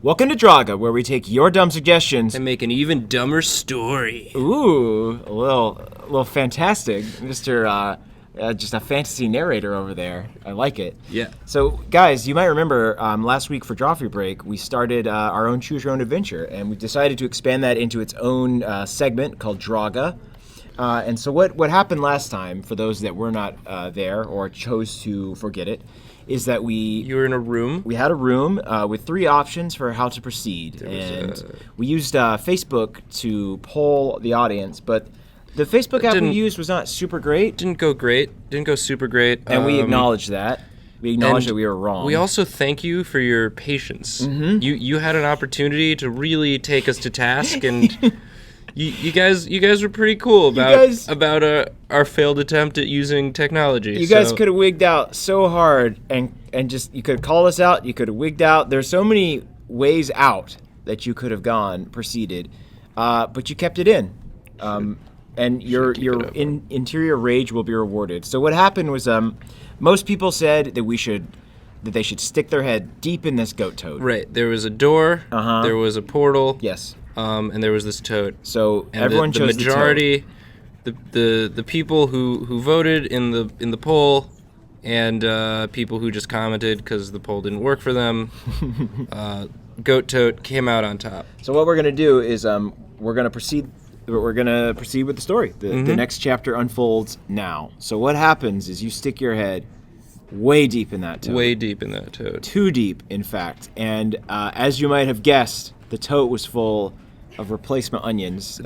Welcome to Drawga, where we take your dumb suggestions and make an even dumber story. Ooh, a little fantastic, Mr. Just a fantasy narrator over there. I like it. Yeah. So, guys, you might remember last week for Drawfee Break, we started our own Choose Your Own Adventure, and we decided to expand that into its own segment called Drawga. And so what happened last time, for those that were not there or chose to forget it, is that you were in a room. We had a room with 3 options for how to proceed, we used Facebook to poll the audience, but the Facebook app we used was not super great. Didn't go super great. And we acknowledged that. We acknowledged that we were wrong. We also thank you for your patience. Mm-hmm. You had an opportunity to really take us to task, and you guys were pretty cool about our failed attempt at using technology. You guys could have wigged out so hard, and just you could have called us out. You could have wigged out. There's so many ways out that you could have proceeded, but you kept it in. And your interior rage will be rewarded. So what happened was, most people said that they should stick their head deep in this goat tote. Right. There was a door. There was a portal. Yes. And there was this tote. So everyone chose the majority, the people who voted in the poll, and people who just commented because the poll didn't work for them. Goat tote came out on top. So what we're gonna do is we're gonna proceed with the story. The next chapter unfolds now. So what happens is you stick your head way deep in that tote. Way deep in that tote. Too deep, in fact. And as you might have guessed, the tote was full of replacement onions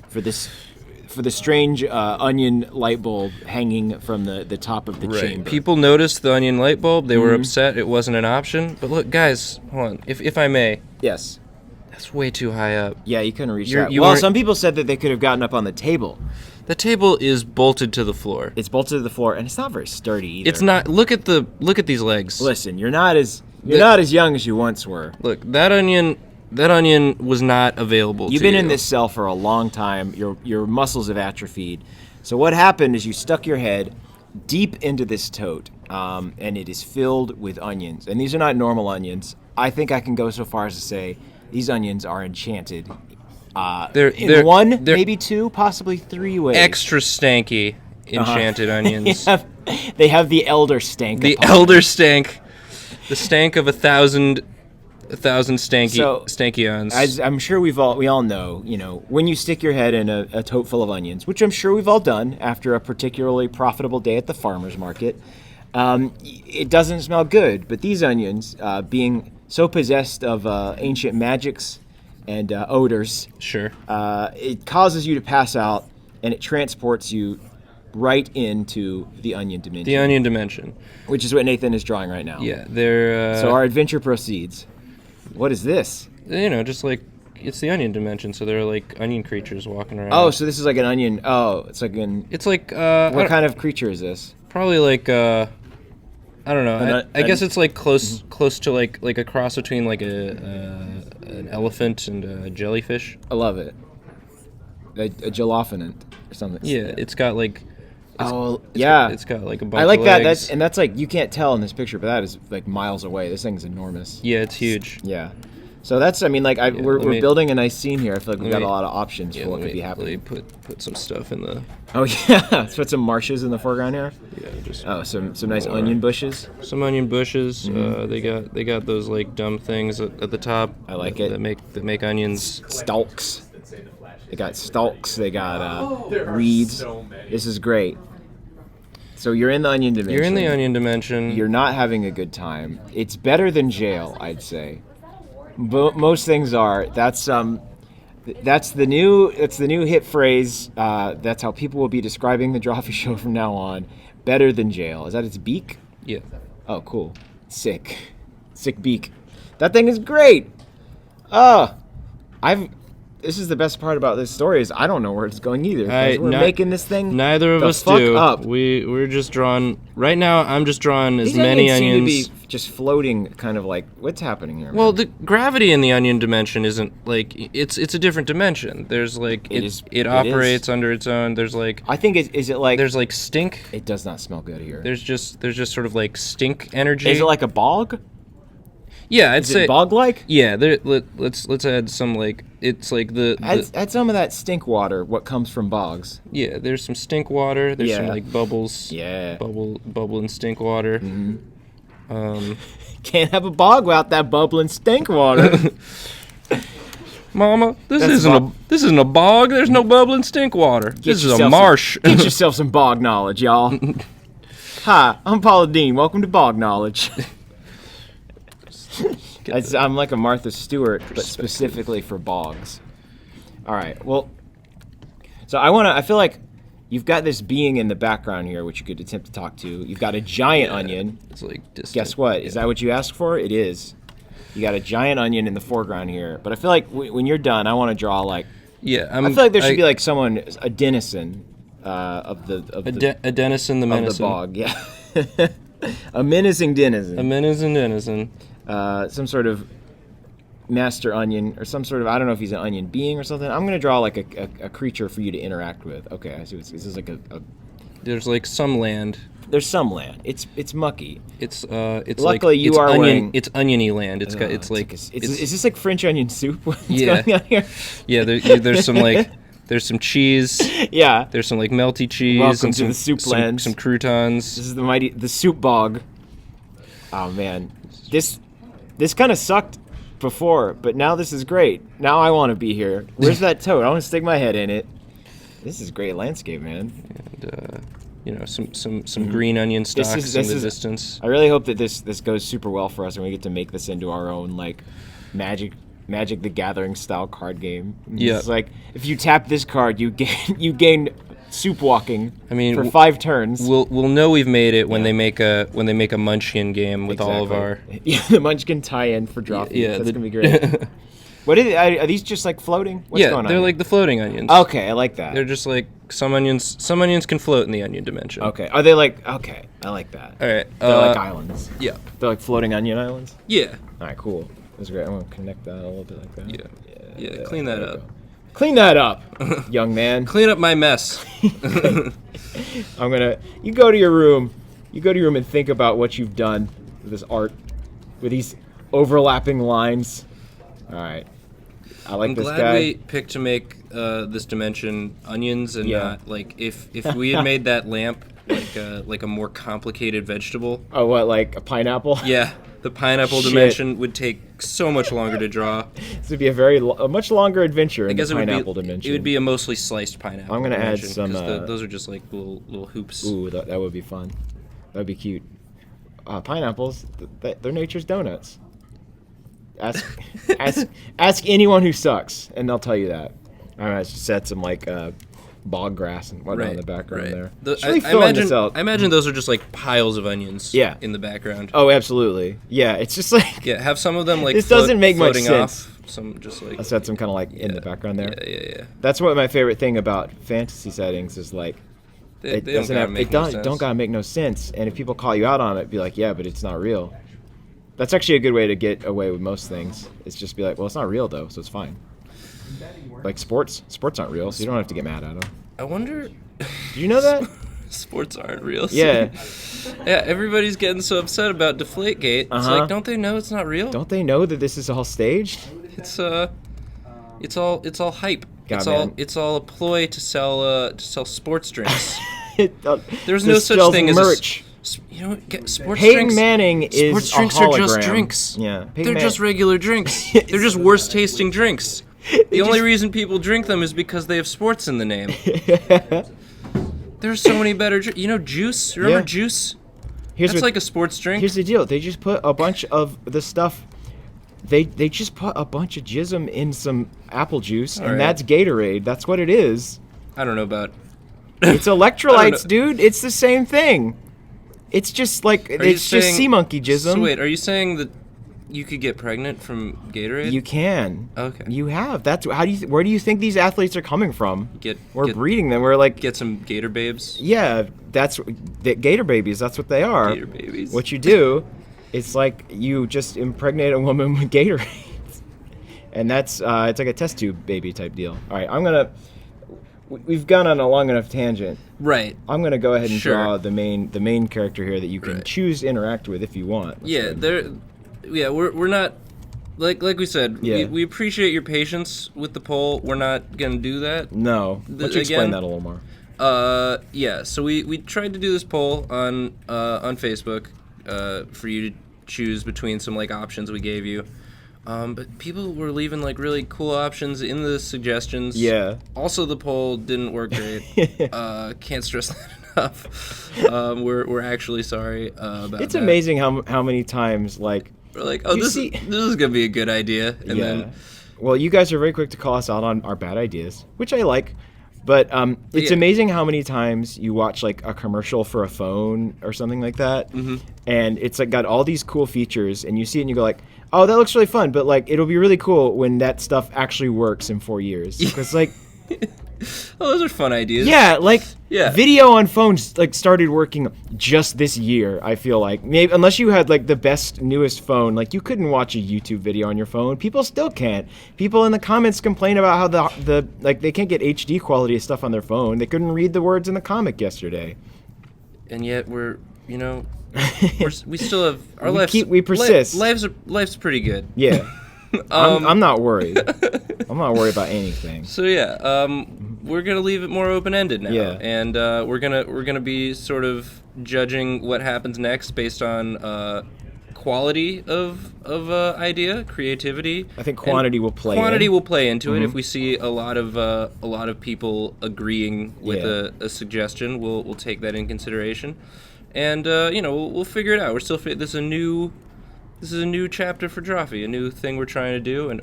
for the strange onion light bulb hanging from the top of the chamber. People noticed the onion light bulb. They were upset it wasn't an option. But look, guys, hold on. If I may. Yes. That's way too high up. Yeah, you couldn't reach that. Well, some people said that they could have gotten up on the table. The table is bolted to the floor. It's bolted to the floor, and it's not very sturdy either. It's not. Look at these legs. Listen, you're not as young as you once were. Look, that onion was not available to you. You've been in this cell for a long time. Your muscles have atrophied. So what happened is you stuck your head deep into this tote, and it is filled with onions. And these are not normal onions. I think I can go so far as to say these onions are enchanted. They're one, maybe 2, possibly 3 ways. Extra stanky enchanted onions. They have the elder stank. The elder stank. The stank of 1,000 stanky-ons. As I'm sure we all know, when you stick your head in a tote full of onions, which I'm sure we've all done after a particularly profitable day at the farmer's market, it doesn't smell good. But these onions, being so possessed of ancient magics and odors, sure, it causes you to pass out, and it transports you right into the onion dimension. The onion dimension. Which is what Nathan is drawing right now. Yeah, they're... So our adventure proceeds. What is this? Just like, it's the onion dimension, so they're like onion creatures walking around. Oh, so this is like an onion... Oh, it's like an... It's like... what kind of creature is this? Probably like, I don't know. I guess it's like close to like a cross between like an elephant and a jellyfish. I love it. A gelophinant or something. Yeah, it's got like... It's got like a bunch I like of that. legs. That's like, you can't tell in this picture, but that is like miles away. This thing's enormous. Yeah, it's huge. Yeah. So that's, we're building a nice scene here. I feel like we've got a lot of options for what could be happening. Let me put some stuff in the... Oh, yeah. Let's put some marshes in the foreground here. Yeah, just... Oh, some nice onion bushes. Some onion bushes. They got those like dumb things at the top. I like it. That make onions. Stalks. They got stalks. They got reeds. This is great. So you're in the onion dimension. You're in the onion dimension. You're not having a good time. It's better than jail, I'd say. Most things are. That's the new hit phrase. That's how people will be describing the Drawfee show from now on. Better than jail. Is that its beak? Yeah. Oh, cool. Sick beak. That thing is great. This is the best part about this story is I don't know where it's going either. We're making this thing. Neither of us do. Up. We're just drawing. Right now, I'm just drawing as many onions. Seem to be just floating, kind of like what's happening here. Well, the gravity in the onion dimension isn't like it's a different dimension. There's like it operates under its own. There's like I think is it like there's like stink. It does not smell good here. There's just sort of like stink energy. Is it like a bog? Yeah, I'd Is say it bog-like? Yeah, let's add some like it's like the add some of that stink water. What comes from bogs? yeah. There's some stink water. There's some like bubbles. Yeah. Bubble and stink water. Can't have a bog without that bubbling stink water. Mama, this isn't a bog. There's no bubbling stink water. This is a marsh. Get yourself some bog knowledge, y'all. Hi, I'm Paula Dean. Welcome to Bog Knowledge. I'm like a Martha Stewart, but specifically for bogs. All right. Well, so I feel like you've got this being in the background here, which you could attempt to talk to. You've got a giant onion. It's like distant. Guess what? Is that what you asked for? It is. You got a giant onion in the foreground here. But I feel like when you're done, I want to draw like. Yeah, I feel like there should be like someone, a denizen of the a denizen the menacing. Of the bog. Yeah. A menacing denizen. A menacing denizen. Some sort of master onion or some sort of, I don't know if he's an onion being or something. I'm gonna draw like a creature for you to interact with. Okay, I see. This is like a. There's like some land. There's some land. It's mucky. It's Luckily, like, you it's are onion. wearing. It's oniony land. It's got. It's like. Is this like French onion soup? What's yeah. going on here? Yeah. There's some like. There's some cheese. Yeah. There's some like melty cheese. Welcome and to the soup land. Some croutons. This is the soup bog. Oh man, this kind of sucked before, but now this is great. Now I want to be here. Where's that toad? I want to stick my head in it. This is great landscape, man. And some green onion stalks in the distance. I really hope that this goes super well for us and we get to make this into our own like Magic the Gathering style card game. Yeah. It's like if you tap this card, you gain soup walking. I mean, for 5 turns. We'll know we've made it when they make a Munchkin game with all of our the Munchkin tie-in for Drawfee. Yeah, that's gonna be great. Are these just like floating? What's going on? They're like the floating onions. Okay, I like that. They're just like some onions. Some onions can float in the onion dimension. Okay, are they like? Okay, I like that. All right, they're like islands. Yeah, they're like floating onion islands. Yeah. All right, cool. That's great. I'm gonna connect that a little bit like that. Yeah. Clean that up. Clean that up, young man. Clean up my mess. You go to your room and think about what you've done with this art, with these overlapping lines. All right. I like this guy. I'm glad we picked to make this dimension onions and not like if we had made that lamp like a more complicated vegetable. Oh, what, like a pineapple? Yeah. The pineapple dimension would take so much longer to draw. This would be a much longer adventure in the pineapple dimension. It would be a mostly sliced pineapple. I'm going to add some... those are just like little hoops. Ooh, that would be fun. That would be cute. Pineapples, they're nature's donuts. Ask anyone who sucks, and they'll tell you that. I'm going to set some like... bog grass and whatnot in the background there. I imagine those are just like piles of onions in the background. Oh, absolutely. Yeah, it's just like... Yeah, have some of them like this doesn't make much sense. Some just like... I'll set some kind of like in the background there. Yeah. That's what my favorite thing about fantasy settings is like... It don't gotta make no sense. And if people call you out on it, be like, yeah, but it's not real. That's actually a good way to get away with most things. It's just be like, well, it's not real though, so it's fine. Like sports aren't real, so you don't have to get mad at them. I wonder. Did you know that? Sports aren't real. So yeah. Yeah, everybody's getting so upset about Deflategate. It's like, don't they know it's not real? Don't they know that this is all staged? It's all hype. It's all a ploy to sell sports drinks. There's no such thing as merch. Sports Peyton drinks. Manning is sports drinks are just drinks. Yeah, they're just regular drinks. They're just worse tasting drinks. The only reason people drink them is because they have sports in the name. There's so many better juice. Remember juice? That's like a sports drink. Here's the deal. They just put a bunch of the stuff. They just put a bunch of jism in some apple juice, and that's Gatorade. That's what it is. I don't know about... It's electrolytes, dude. It's the same thing. It's just like... It's just sea monkey jism. So wait, are you saying that you could get pregnant from Gatorade? You can. Okay. You have. That's where do you think these athletes are coming from? We're breeding them. We're like get some Gator babes. Yeah, that's the Gator babies. That's what they are. Gator babies. What you do, it's like you just impregnate a woman with Gatorade, and that's it's like a test tube baby type deal. All right, we've gone on a long enough tangent. Right. I'm gonna go ahead and draw the main character here that you can choose to interact with if you want. Yeah, Yeah, we're not like we said. Yeah. We appreciate your patience with the poll. We're not gonna do that. No. Why don't you explain that a little more? Yeah. So we tried to do this poll on Facebook for you to choose between some like options we gave you. But people were leaving like really cool options in the suggestions. Yeah. Also, the poll didn't work great. Can't stress that enough. We're actually sorry about It's that. amazing how many times like We're like, oh, this is gonna be a good idea, and then well, you guys are very quick to call us out on our bad ideas, which I like. But it's amazing how many times you watch like a commercial for a phone or something like that, and it's like got all these cool features, and you see it and you go like, oh, that looks really fun, but like it'll be really cool when that stuff actually works in 4 years. Because like, oh, those are fun ideas. yeah, like Yeah. video on phones like started working just this year. I feel like maybe unless you had like the best newest phone, like you couldn't watch a YouTube video on your phone. People still can't. People in the comments complain about how the like they can't get HD quality of stuff on their phone. They couldn't read the words in the comic yesterday. And yet we still have our lives. We persist. Life's pretty good. Yeah. I'm not worried. I'm not worried about anything. So yeah, we're gonna leave it more open ended now, Yeah. and we're gonna be sort of judging what happens next based on quality of idea, creativity. I think quantity will play. Quantity will play into it. If we see a lot of people agreeing with a suggestion, we'll take that in consideration, and we'll figure it out. We're still This is a new chapter for Drawfee, a new thing we're trying to do, and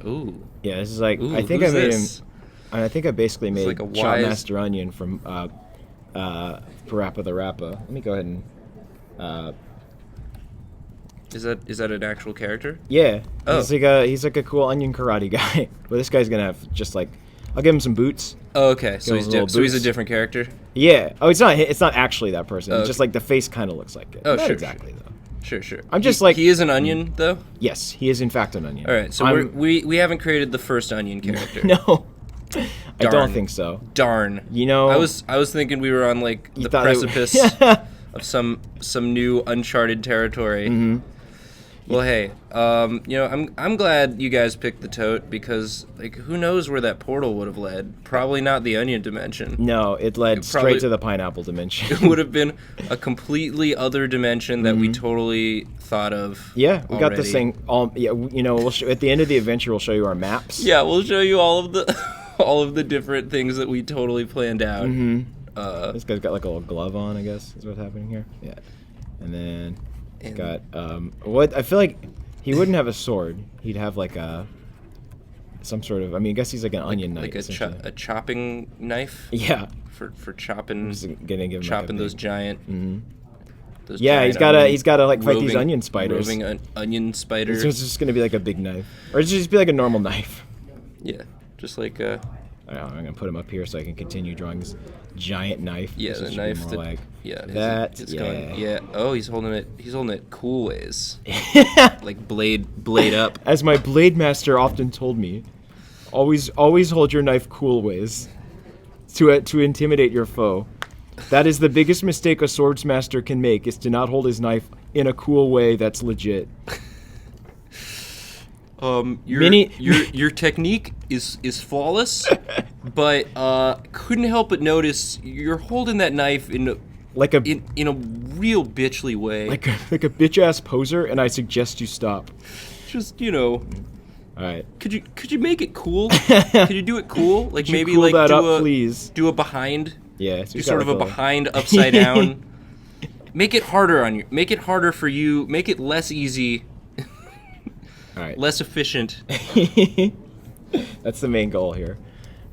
Yeah, this is like I think who's I made this? him. I think I basically made like a Chop wise- Master Onion from Parappa the Rappa. Let me go ahead and. Is that an actual character? Yeah, Oh. he's like a cool onion karate guy. But this guy's gonna have just like I'll give him some boots. Oh, okay. So Those little he's a boots. different character. Yeah. Oh, it's not actually that person. It's Okay. just like the face kind of looks like it. Oh, Not sure, exactly though. Sure. I'm just he, like- he is an onion though. Yes, he is in fact an onion. All right. So we haven't created the first onion character. No, I Darn. don't think so. Darn. You know, I was thinking we were on like You the thought it- precipice of some new uncharted territory. Well, hey, I'm glad you guys picked the tote because like who knows where that portal would have led? Probably not the onion dimension. No, it led It probably- straight to the pineapple dimension. It would have been a completely other dimension that we totally thought of. Yeah, we got this already. thing all. Yeah, we'll at the end of the adventure, we'll show you our maps. Yeah, we'll show you all of the all of the different things that we totally planned out. This guy's got like a little glove on, I guess, is what's happening here. Yeah, and then he's got what I feel like he wouldn't have a sword. He'd have like some sort of. I mean, I guess he's like an onion knight. Like a chopping knife Yeah, for chopping I'm just gonna give him chopping like a those big, giant. Those Yeah, giant he's gotta like fight these roving- onion spiders. Roving onion spiders. So it's just gonna be like a big knife, or it's just be like a normal knife. Yeah, just like I'm gonna put him up here so I can continue drawing this giant knife. yeah, This the should be knife more that like that it's going yeah. Oh, he's holding it cool ways. Like blade up. As my blade master often told me, always hold your knife cool ways to intimidate your foe. That is the biggest mistake a swords master can make, is to not hold his knife in a cool way that's legit. Your technique is flawless, but couldn't help but notice you're holding that knife in a real bitchly way. like a bitch ass poser, and I suggest you stop. Just All right. Could you make it cool? Could you do it cool? Like Could you maybe cool like that do up, a please? do a behind. Yeah. So Do he's sort got of a like behind upside down. Make it harder on you. Make it harder for you. Make it less easy. All right. Less efficient. That's the main goal here.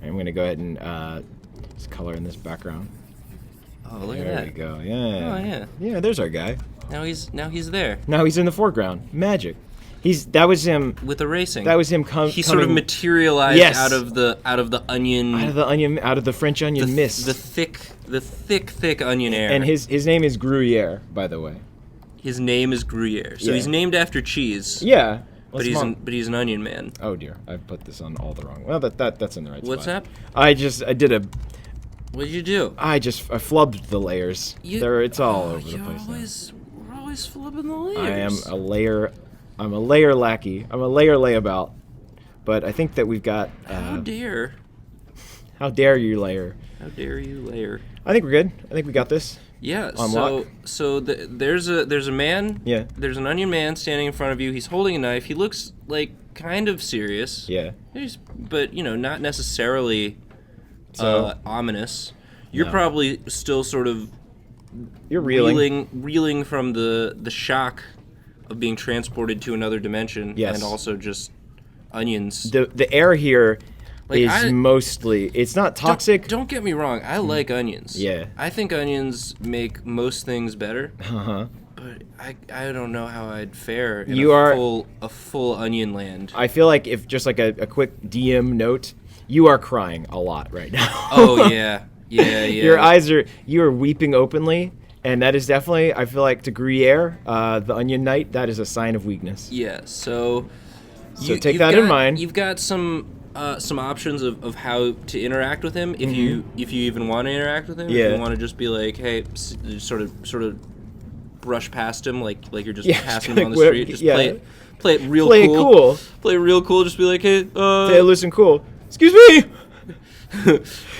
I'm gonna go ahead and just color in this background. Oh, look There at we that. go. Yeah. Oh, yeah. Yeah. There's our guy. Now he's there Now he's in the foreground. Magic. That was him. with erasing. That was him He sort of coming materialized Yes. out of the onion. out of the French onion mist. The thick onion air. And his name is Gruyere, by the way. his name is Gruyere. So Yeah. he's named after cheese. Yeah. But he's an onion man. Oh dear, I put this on all the wrong. Well, that's in the right What's spot. that? I did a. What did you do? I flubbed the layers. It's all over the place now. We're always flipping the layers. I am a layer I'm a layer lackey. I'm a layer layabout. But I think that we've got. How dare you layer? How dare you layer? I think we're good. I think we got this. Yeah. On There's a man. Yeah. There's an onion man standing in front of you. He's holding a knife. He looks like kind of serious. Yeah. But not necessarily ominous. You're No. probably still sort of. You're reeling. Reeling from the shock of being transported to another dimension. Yes. And also just onions. The air here is mostly. It's not toxic. Don't get me wrong. I like onions. Yeah. I think onions make most things better. Uh-huh. But I don't know how I'd fare in a full onion land. I feel like if just like a quick DM note, you are crying a lot right now. Oh yeah. Yeah. Your eyes you are weeping openly, and that is definitely, I feel like, to Gruyere, the Onion Knight, that is a sign of weakness. Yeah. So take that in mind. You've got some options of how to interact with him if you even want to interact with him. Yeah. If you want to just be like, hey, sort of brush past him like you're just passing him on the street. Just play it real cool. Play it real cool. Just be like, hey, Hey, listen, cool. Excuse me.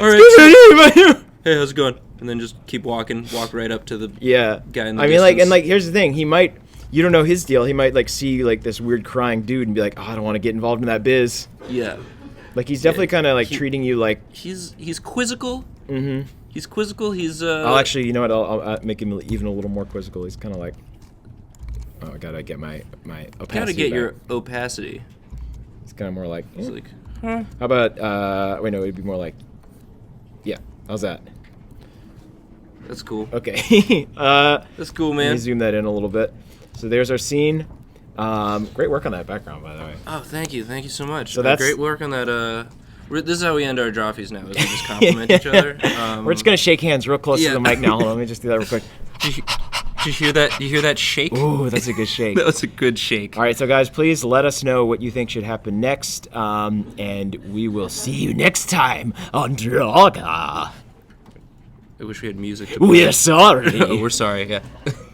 All right. Hey, how's it going? And then just keep walking. Walk right up to the guy in the distance. and here's the thing. He might. You don't know his deal. He might see this weird crying dude and be like, "Oh, I don't want to get involved in that biz." Yeah. He's definitely kind of treating you like he's quizzical. Mm-hmm. He's quizzical. He's I'll actually, you know what? I'll make him even a little more quizzical. He's kind of like, oh, I gotta get my opacity. Gotta get back. your opacity. It's kind of more like. It's like, huh? How about? Wait, no. It'd be more like. Yeah. How's that? That's cool. Okay. That's cool, man. Let me zoom that in a little bit. So there's our scene. Great work on that background, by the way. Oh, thank you so much. So that's great work on that. This is how we end our Drawfees now. Is we just compliment each other. We're just gonna shake hands real close to the mic now. Hold on, let me just do that real quick. Did you hear that? You hear that shake? Ooh, that's a good shake. That was a good shake. All right, so guys, please let us know what you think should happen next, and we will see you next time on Drawga. I wish we had music. We're sorry. We're sorry. Yeah.